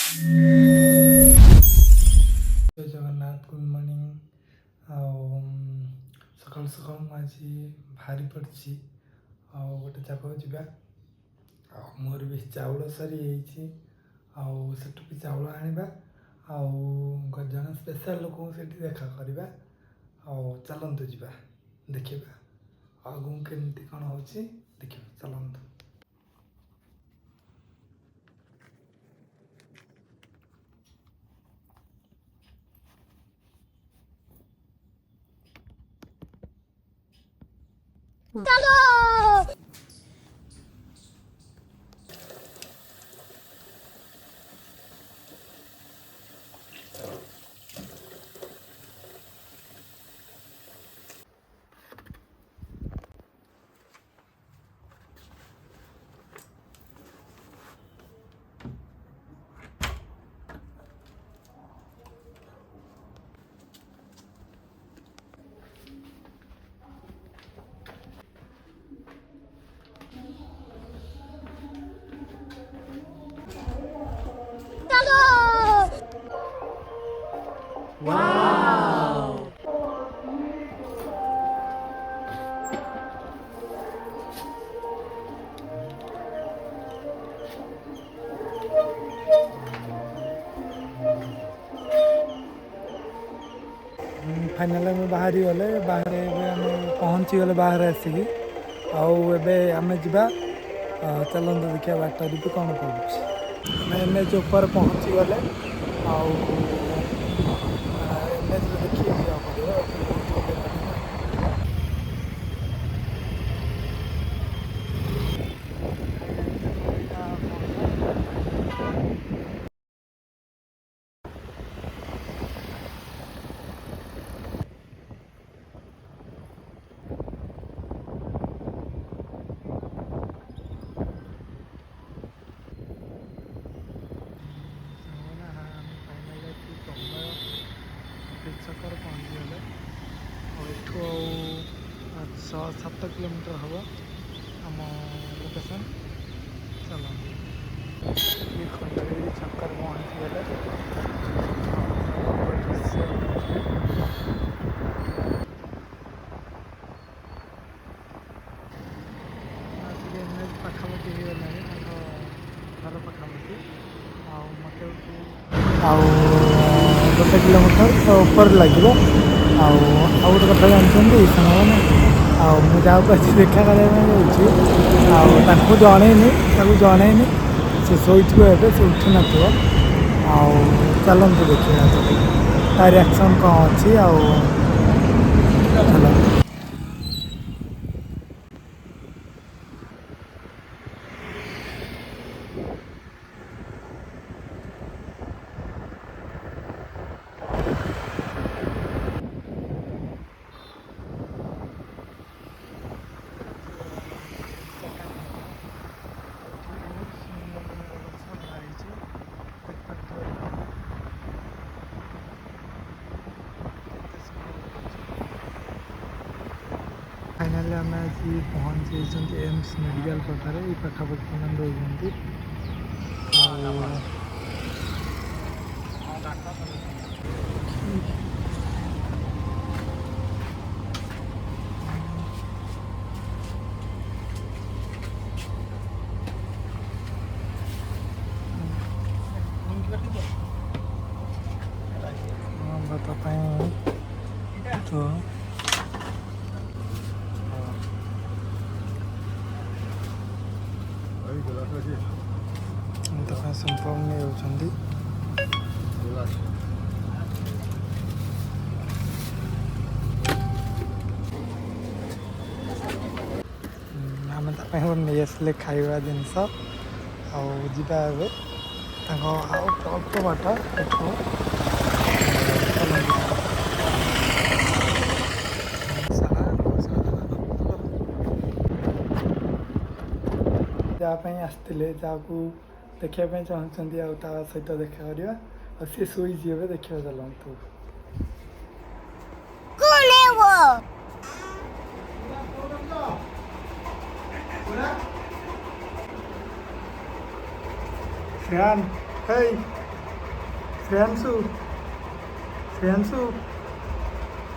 जय Jagannath good morning सकाल सकाल मुझे बाहरी पड़ी गोटे जगह जावा मोर भी चाउल सरी सेठू भी चाउल आनिबा जन स्पेशल लोक से देखा करवा चलतु जा देखा आगू केमती कौन हो देखा चलतु फाइनाल आम बाहर गले बाहर आम पहुँची गले बाहर आसिकी आम जा चलते देखिए बाट भी कौन पड़ुछ एन एच ऊपर पहुँची गले एन एच देखिए पड़ो छकर पहुँची गले एठू 6-7 किलोमीटर हम आम लोकेशन चलो खंडगिरी छकर पहुँची गले पाखापाखि हो गला घर पाखापाखि मत 1 किलोमीटर ऊपर लगे गोटे कथा जानते सामने मुझे अच्छी देखा करने जनईनी जनईनी से शोथो ए से उठी न चलते देखिए तार रिएक्शन कौन अच्छी चल फाइनाली आम आज पहुँची एम्स मेडिकल पाखे ये पाखापाखि मैंने रोज तो संपर्क नहीं होती आम नहीं आसले खाଇବା ଜିନିଷ ଯିବା ଏବେ ତାଙ୍କ ଅଳ୍ପ ବାଟ जहाँपाई आसते जहाँ देखापी चाहते सहित देखा करवा सी शोई देखा चलतु फैन श्रेयांशु श्रेयांशु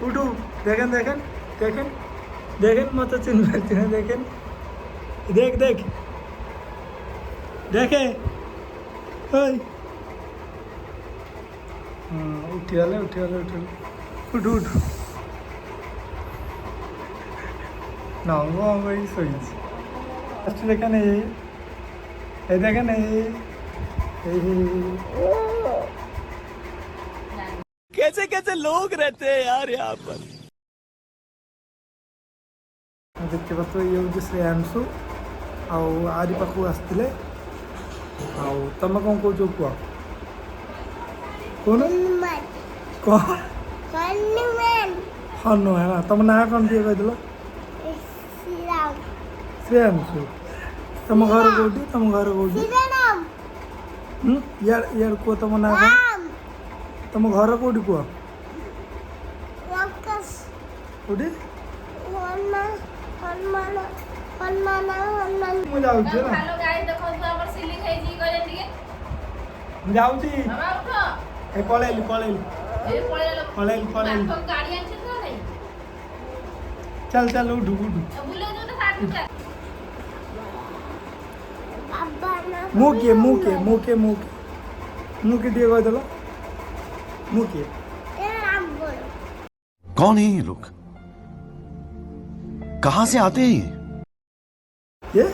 उठू देखें देखें देखें देखें मत चिन्ह पार्टी देखें देख देख देखे उठिगले उठिगले उठिगले उठ उठ नंग भाई शोच देखा नहीं ये देखा नहीं कैसे कैसे लोग रहते हैं यार यहाँ पर। देखते पात ये हूँ श्रेयांशु आरी पाखु आसते तुम कौन कौच कह कौन हनुमान तुम ना कौन दिए कहल श्रेयांशु तुम घर कौटी तुम घर कौटी यार कह तुम ना तुम घर कौटी कह कौटी ମୁଁ ଯାଉଛି ନା हेलो गाइस देखो तो हमर सीलिंग है जी करे दिए ମୁଁ ଯାଉଛି बाबा उठो ଏ ପଳେଇଲି ପଳେଇଲି ए पळेलो ପଳେଇଲି ପଳେଇଲି तो गाड़ी आछे तो नहीं ଚାଲ ଚାଲ ଉଠୁ ଉଠୁ बुले जो तो साथ में ମୁଁ କିଏ ଟିକେ କହିଦେଲ ମୁଁ କିଏ कौन है ये लोग, कहाँ से आते हैं ये? କିଏ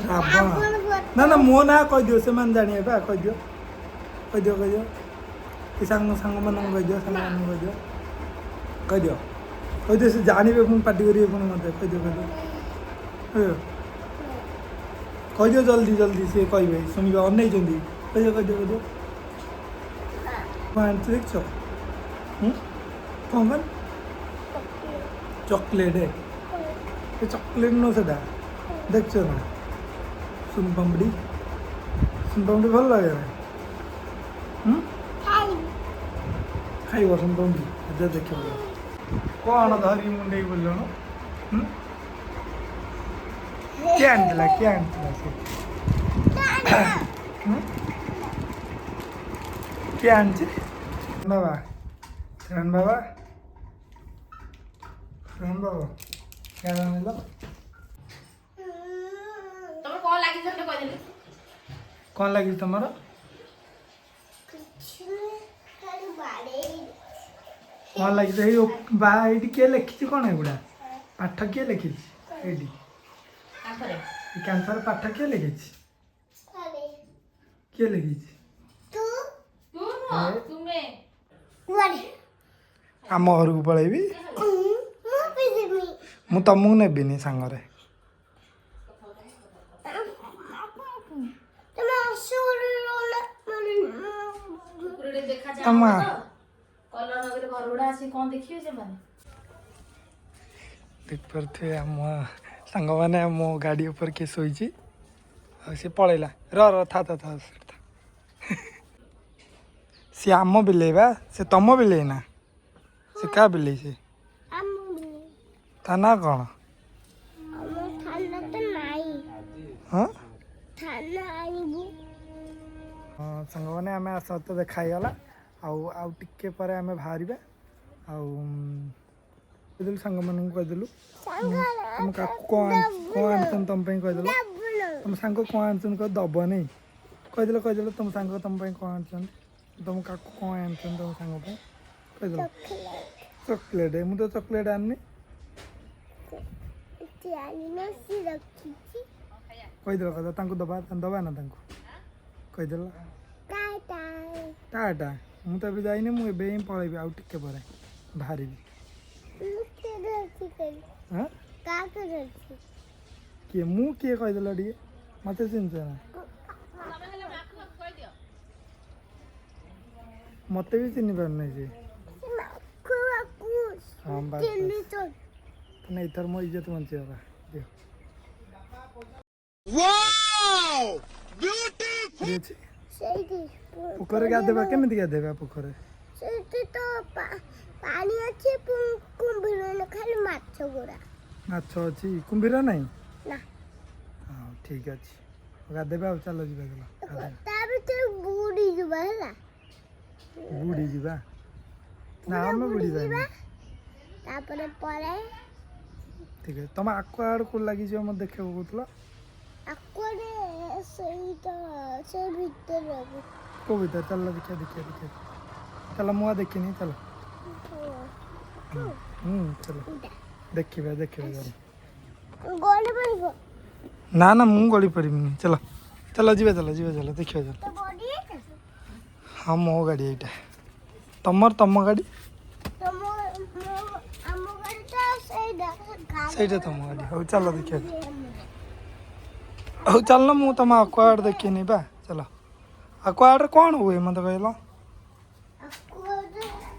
ରାବଣ ନା ନା ମୋ ନାଁ କହିଦିଅ ସେମାନେ ଜାଣିବେ ବା କହିଦିଅ କହିଦିଅ କହିଦିଅ ଏ ସାଙ୍ଗମାନଙ୍କୁ କହିଦିଅ ସାଙ୍ଗମାନଙ୍କୁ କହିଦିଅ କହିଦିଅ କହିଦିଅ ସେ ଜାଣିବେ ପୁଣି ପାଟି କରିବେ ପୁଣି ମୋତେ କହିଦିଅ କହିଦିଅ କହିଦିଅ ଜଲ୍ଦି ଜଲ୍ଦି ସିଏ କହିବେ ଶୁଣିବେ ଅନେଇଛନ୍ତି କହିଦିଅ କହିଦିଅ କହିଦିଅ କ'ଣ ଆଣିଛି ଦେଖିଛ କ'ଣ କ'ଣ ଚକୋଲେଟ୍ ଏ ଚକୋଲେଟ୍ ନୁହଁ ସେଟା ଦେଖଛ ନା ସୁନପାମ୍ପୁଡ଼ି ଭଲ ଲାଗେ ନା ଖାଇବ ସୁନପାମ୍ପୁଡ଼ି ଯେ ଦେଖିବ କ'ଣ ଧରିକି ମୁଣ୍ଡେଇ ବୋଲିଲଣ କିଏ ଆଣିଥିଲା ସେ କିଏ ଆଣିଛି ବାବା ଶ୍ରେୟାନ ବାବା क्या आनिल तुम कोन लागी जल्दी कह देली कौन लगी तुमर कौन लगी तो ये किए लिखी कौन एगुड़ा पाठ किए लिखी कैंसर पाठ किए लिखी किए लिखी आम घर को पलैबी ମୁଁ ତମକୁ ନେବିନି ସାଙ୍ଗରେ ଦେଖିପାରୁଥିବେ ଆମ ସାଙ୍ଗମାନେ ମୋ ଗାଡ଼ି ଉପରେ କିଏ ଶୋଇଛି ଆଉ ସେ ପଳେଇଲା ଥା ସିଏ ଆମ ବିଲେଇ ବା ସେ ତମ ବିଲେଇ ନା ସେ କାହା ବିଲେଇ ସେ ତା ନା କ'ଣ ସାଙ୍ଗମାନେ ଆମେ ଆସ ତ ଦେଖା ହେଇଗଲା ଆଉ ଟିକେ ପରେ ଆମେ ବାହାରିବା ଆଉ କହିଦେଲୁ ସାଙ୍ଗମାନଙ୍କୁ କହିଦେଲୁ ତମ କାକୁ କ'ଣ ଆଣିଛନ୍ତି ତମ ପାଇଁ କହିଦେଲ ତମ ସାଙ୍ଗ କ'ଣ ଆଣିଛନ୍ତି କହ ଦେବନି କହିଦେଲ ତମ ସାଙ୍ଗ ତମ ପାଇଁ କ'ଣ ଆଣିଛନ୍ତି ତମ କାକୁ କ'ଣ ଆଣିଛନ୍ତି ତମ ସାଙ୍ଗ ପାଇଁ କହିଦେଲ ଚକୋଲେଟ୍ ମୁଁ ତ ଚକୋଲେଟ୍ ଆଣିନି କହିଦେଲ କଥା ତାଙ୍କୁ ଦବା ନା ତାଙ୍କୁ କହିଦେଲ ଟାଟା ମୁଁ ତ ଏବେ ଯାଇନି ମୁଁ ଏବେ ହିଁ ପଳେଇବି ଆଉ ଟିକେ ପରେ ବାହାରିବି କିଏ ମୁଁ କିଏ କହିଦେଲ ଟିକେ ମୋତେ ଚିହ୍ନିଛ ନା ମୋତେ ବି ଚିହ୍ନି ପାରୁନି ସେ ହଁ ନା ଏଥର ମୋ ଇଜ୍ଜତ ବଞ୍ଚିଗଲା ଦିଅ ପୋଖରୀ ଗାଧେଇବା କେମିତି ଗାଧେଇବା ପୋଖରୀ ପାଣି ଅଛି କୁମ୍ଭୀର ଖାଲି ମାଛ ଗୁଡ଼ା ମାଛ ଅଛି କୁମ୍ଭୀର ନାହିଁ ନା ହଁ ଠିକ୍ ଅଛି ଗାଧେଇବା ଆଉ ଚାଲ ଯିବା ତା ଭିତରେ ବୁଡ଼ି ଯିବ ଯିବା ହେଲା ବୁଡ଼ି ଯିବା ନା ଆମେ ବୁଡ଼ି ଯିବା ତାପରେ ପରେ ଠିକ ଅଛି ତମ ଆକ୍ୱାଗାର୍ଡ କୋଉ ଲାଗିଯିବ ମତେ ଦେଖିବାକୁ କହୁଥିଲ ଆକୁଆରେ ସେଇଟା ସେ ଭିତରେ ଅଛି। କୋଉ ଭିତରେ ଚାଲ ଦେଖିବା ଚାଲ ମୁଁ ଆଉ ଦେଖିନି ଚାଲ ଚାଲ ଦେଖିବା ଚାଲ ଗଳି ପଡ଼ିବ ନା ନା ମୁଁ ଗଳି ପାରିବିନି ଚାଲ ଯିବା ଚାଲ ଦେଖିବା ଚାଲ ତ ବଡି ହଁ ମୋ ଗାଡ଼ି ଏଇଟା ତମ ଗାଡ଼ି ତମ ଆମ ଗାଡ଼ି ତ ସେଇଟା ତମ ଗାଡ଼ି ହଉ ଚାଲ ଦେଖିବା ହଉ ଚାଲ ମୁଁ ତମ ଆକ୍ୱାଗାର୍ଡ ଦେଖିନି ବା ଚାଲ ଆକ୍ୱାଗାର୍ଡରେ କ'ଣ ହୁଏ ମତେ କହିଲ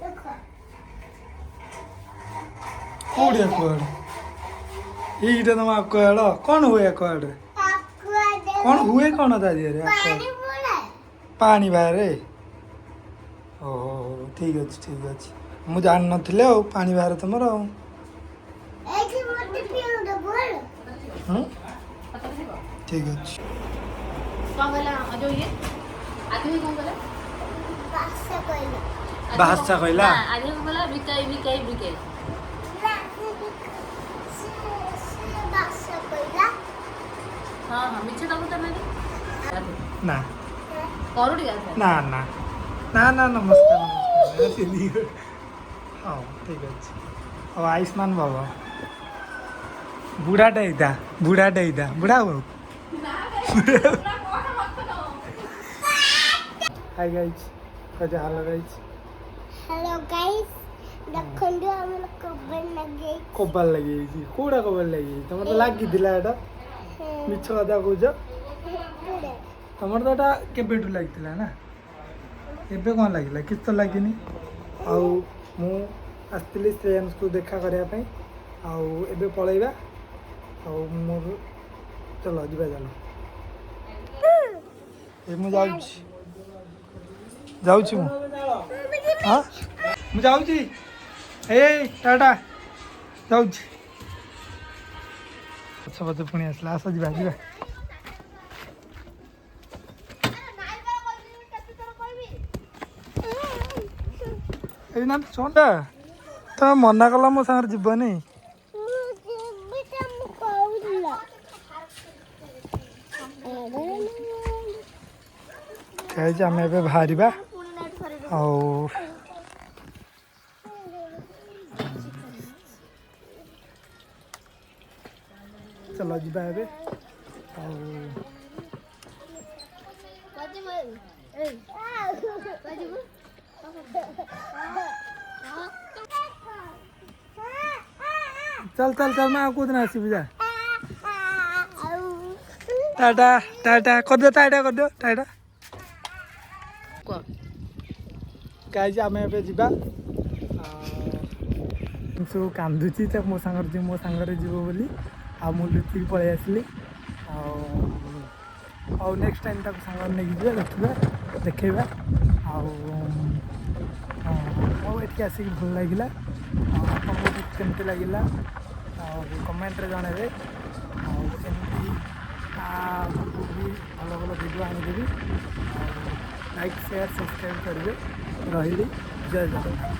ଦେଖ କୋଉଠି ଆକ୍ୱାଗାର୍ଡ ଏଇଟା ତମ ଆକ୍ୱାଗାର୍ଡ କ'ଣ ହୁଏ ଆକ୍ୱାଗାର୍ଡରେ କ'ଣ ହୁଏ କ'ଣ ତା ଦେହରେ ପାଣି ପଡ଼େ ପାଣି ବାହାରେ ଓହୋ ଠିକ ଅଛି ମୁଁ ଜାଣିନଥିଲି ଆଉ ପାଣି ବାହାରେ ତମର ଆଉ ଏଇଠି ମୋତେ ପିଉଣ୍ଡ ଭଲ ହୁଁ ଠିକ ଅଛି କଣ କହିଲା ଯୋଉ ଇଏ ଆଦିମି କଣ କହିଲା ବାସ କହିଲେ ଭାଷା କହିଲା ଆଦିମି କଣ କହିଲା ବିକାଇ ନା ସେ ବାସ କହିଲା ହଁ ମିଛ ତାକୁ ତ ନାହିଁ ନା କରୁ ଟିକେ ନମସ୍କାର ହଉ ଠିକ ଅଛି ହଉ ଆୟୁଷ୍ମାନ ଭବ ବୁଢ଼ାଟେ ହେଇଥା ବୁଢ଼ା ହଉ ହାଇ ଗାଇଛି କହିଛି ହାଲୋ ଗାଇଛି ହ୍ୟାଲୋ ଗାଇସ୍ ଦେଖନ୍ତୁ ଆମର କବର ଲଗେଇ କବାଲ ଲାଗିଯାଇଛି କୋଉଟା କବାଲ ଲାଗିଯାଇଛି ତମର ତ ଲାଗିଥିଲା ଏଇଟା ମିଛ କଥା କହୁଛ ତମର ତ ଏଇଟା କେବେଠୁ ଲାଗିଥିଲା ନା ଏବେ କ'ଣ ଲାଗିଲା କିଛି ତ ଲାଗିନି ଆଉ ମୁଁ ଆସିଥିଲି ଶ୍ରେୟାଂଶକୁ ଦେଖା କରିବା ପାଇଁ ଆଉ ଏବେ ପଳେଇବା ଆଉ ମୋର ଚାଲ ଯିବା ଚାଲ ଏ ମୁଁ ଯାଉଛି ମୁଁ ହଁ ମୁଁ ଯାଉଛି ଟାଟା ଯାଉଛି ପଛ ପୁଣି ଆସିଲା ଆସ ଯିବା ଏଇ ନା ଶୁଣଟା ତମେ ମନା କଲ ମୋ ସାଙ୍ଗରେ ଯିବନି କହିଛି ଆମେ ଏବେ ବାହାରିବା ଆଉ ଚାଲ ଯିବା ଏବେ ଆଉ ଚାଲ ମୁଁ ଆଉ କୋଉଦିନ ଆସିବି ଯା ଟାଟା କରିଦିଅ ଗାଇଛି ଆମେ ଏବେ ଯିବା ସବୁ କାନ୍ଦୁଛି ତ ମୋ ସାଙ୍ଗରେ ଯିବ ବୋଲି ଆଉ ମୁଁ ଲୁଚିକି ପଳେଇ ଆସିଲି ଆଉ ନେକ୍ସଟ ଟାଇମ୍ ତାକୁ ସାଙ୍ଗରେ ନେଇକି ଯିବା ଦେଖେଇବା ଆଉ ଏଠିକି ଆସିକି ଭଲ ଲାଗିଲା ଆଉ ଆପଣଙ୍କୁ କେମିତି ଲାଗିଲା ଆଉ କମେଣ୍ଟରେ ଜଣେଇବେ ଆଉ ଏମିତି ଆଗକୁ ବି ଭଲ ଭିଡ଼ିଓ ଆଣିଦେବି ଆଉ ଲାଇକ୍ ସେୟାର ସବସ୍କ୍ରାଇବ୍ କରିବେ ରହିଲି ଜୟ ଜଗନ୍ନାଥ।